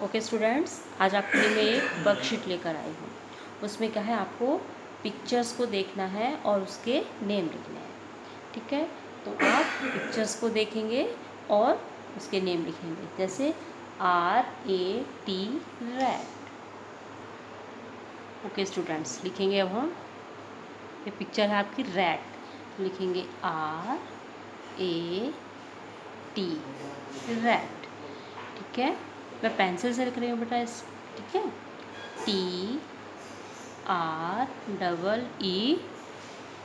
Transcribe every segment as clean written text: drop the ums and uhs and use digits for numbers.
Okay students, आज आपके लिए मैं एक वर्कशीट लेकर आई हूँ। उसमें क्या है, आपको पिक्चर्स को देखना है और उसके नेम लिखने हैं। ठीक है, तो आप पिक्चर्स को देखेंगे और उसके नेम लिखेंगे। जैसे RAT रैट। ओके स्टूडेंट्स, लिखेंगे अब हम। ये पिक्चर है आपकी रैट, तो लिखेंगे RAT रैट। ठीक है, मैं पेंसिल से लिख रही हूँ बेटा इस। ठीक है, TREE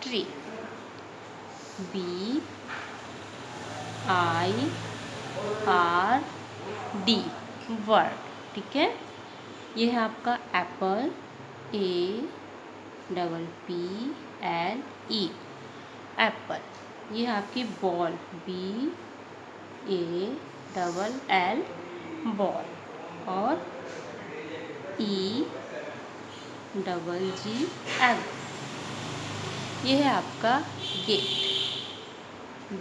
ट्री। BIRD word. ठीक है, ये है आपका एप्पल, APPLE एप्पल। ये है आपकी बॉल, BALL बॉल। और EGG एग। ये है आपका गेट,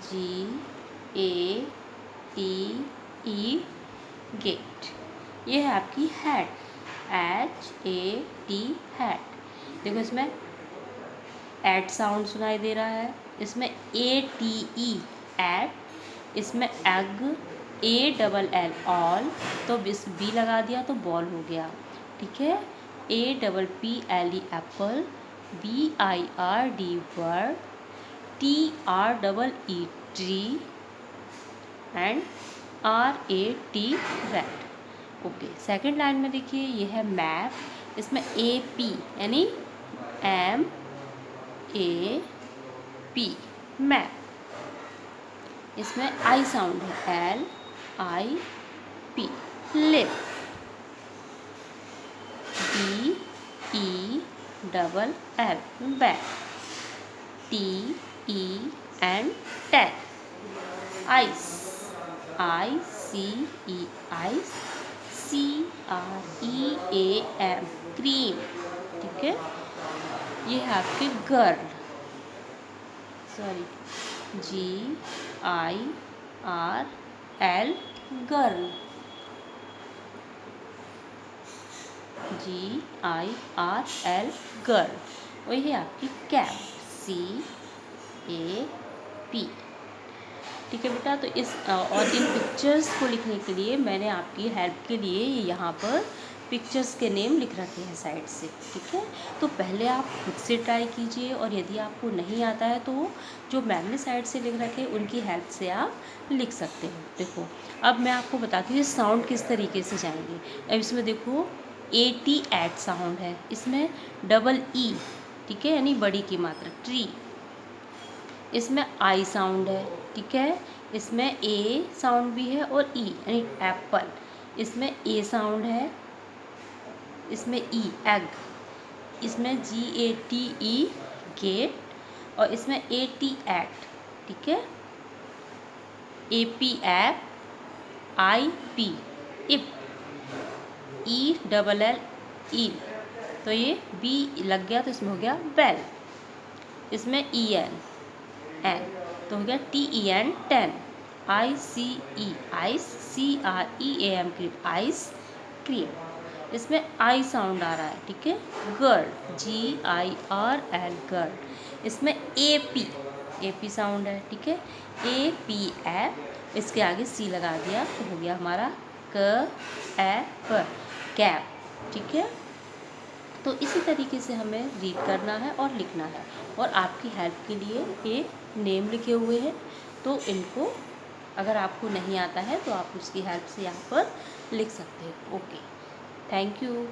GATE गेट। ये है आपकी हैट, HAT हैट। देखो इसमें एट साउंड सुनाई दे रहा है, इसमें ATE एट, इसमें एग, ALL ऑल, तो बी लगा दिया तो बॉल हो गया। ठीक है, APPLE Apple, BIRD bird, TREE tree and RAT rat. Okay, second line में देखिए, ये है मैप। इसमें AP यानी MAP मैप। इसमें I साउंड है, LIP lip. BELL bat. TEN ten. Ice, ICE ice, CREAM cream. ठीक है, ये है आपके girl, GIRL girl, GIRL girl. वही है आपकी कैप, CAP। ठीक है बेटा, तो इस और इन पिक्चर्स को लिखने के लिए मैंने आपकी हेल्प के लिए यहाँ पर पिक्चर्स के नेम लिख रखे हैं साइड से। ठीक है, तो पहले आप खुद से ट्राई कीजिए, और यदि आपको नहीं आता है तो जो मैम ने साइड से लिख रखे हैं उनकी हेल्प से आप लिख सकते हो। देखो, अब मैं आपको बताती हूँ साउंड किस तरीके से जाएंगे। अब इसमें देखो, AT एट साउंड है, इसमें डबल E, ठीक है, यानी बड़ी की मात्रा, ट्री। इसमें I साउंड है, ठीक है, इसमें A साउंड भी है और E यानी एप्पल। इसमें A साउंड है, इसमें E एग, इसमें GATE गेट, और इसमें AT एट। ठीक है, AP ऐप, IP इप, ELL ईल। तो ये B लग गया तो इसमें हो गया बेल। इसमें EN एन तो हो गया TEN ten. ICE ice, CREAM cream ice cream. इसमें I साउंड आ रहा है, ठीक है, गर्ल, GIRL गर्ल। इसमें AP साउंड है, ठीक है, AP ऐप, इसके आगे C लगा दिया तो हो गया हमारा कैप कैप। ठीक है, तो इसी तरीके से हमें रीड करना है और लिखना है। और आपकी हेल्प के लिए ये नेम लिखे हुए हैं, तो इनको अगर आपको नहीं आता है तो आप उसकी हेल्प से यहाँ पर लिख सकते हो। Okay, thank you.